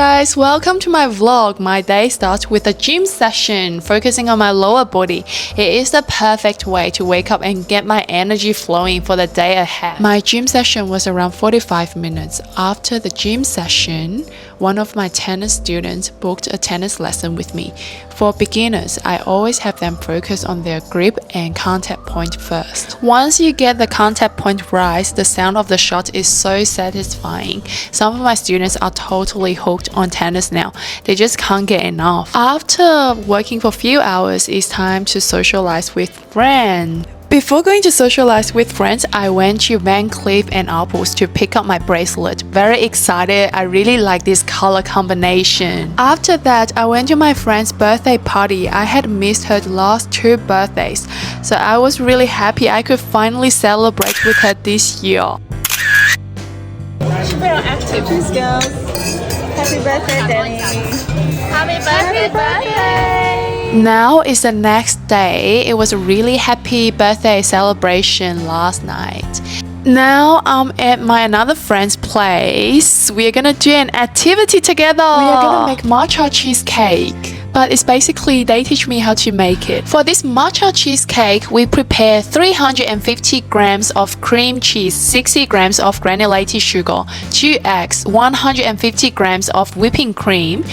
guys, welcome to my vlog. My day starts with a gym session focusing on my lower body. It is the perfect way to wake up and get my energy flowing for the day ahead. My gym session was around 45 minutes. After the gym session, one of my tennis students booked a tennis lesson with me. For beginners, I always have them focus on their grip and contact point first. Once you get the contact point right, the sound of the shot is so satisfying. Some of my students are totally hooked on tennis now. They just can't get enough. After working for a few hours, it's time to socialize with friends. Before going to socialize with friends, I went to Van Cleef and Arpels to pick up my bracelet. Very excited, I really like this color combination. After that, I went to my friend's birthday party. I had missed her last 2 birthdays, so I was really happy I could finally celebrate with her this year. She's very active, these girls. Happy birthday, Danny. Happy birthday. Now is the next day. It was a really happy birthday celebration last night. Now I'm at my another friend's place. We're gonna do an activity together. We are gonna make matcha cheesecake. But it's basically they teach me how to make it. For this matcha cheesecake, we prepare 350 grams of cream cheese, 60 grams of granulated sugar, 2 eggs, 150 grams of whipping cream,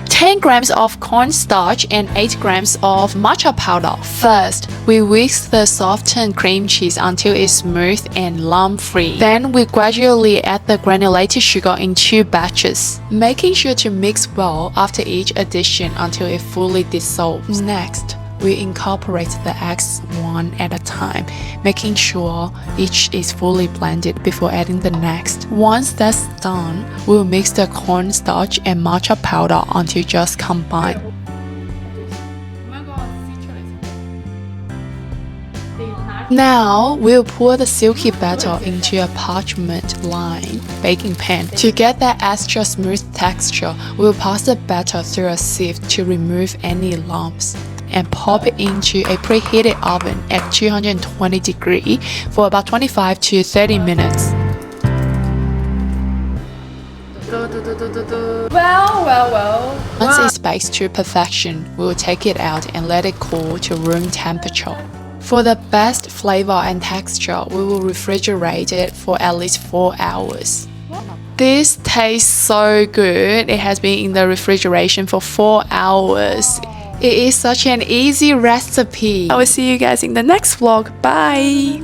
10 grams of cornstarch and 8 grams of matcha powder. First, we whisk the softened cream cheese until it's smooth and lump-free. Then we gradually add the granulated sugar in 2 batches, making sure to mix well after each addition until it fully dissolves. Next, we incorporate the eggs one at a time, making sure each is fully blended before adding the next. Once that's done, we'll mix the cornstarch and matcha powder until just combined. Now, we'll pour the silky batter into a parchment-lined baking pan. To get that extra smooth texture, we'll pass the batter through a sieve to remove any lumps and pop it into a preheated oven at 220 degrees for about 25 to 30 minutes. Well. Once it's baked to perfection, we'll take it out and let it cool to room temperature. For the best flavor and texture, we will refrigerate it for at least 4 hours. This tastes so good. It has been in the refrigeration for 4 hours. It is such an easy recipe. I will see you guys in the next vlog. Bye!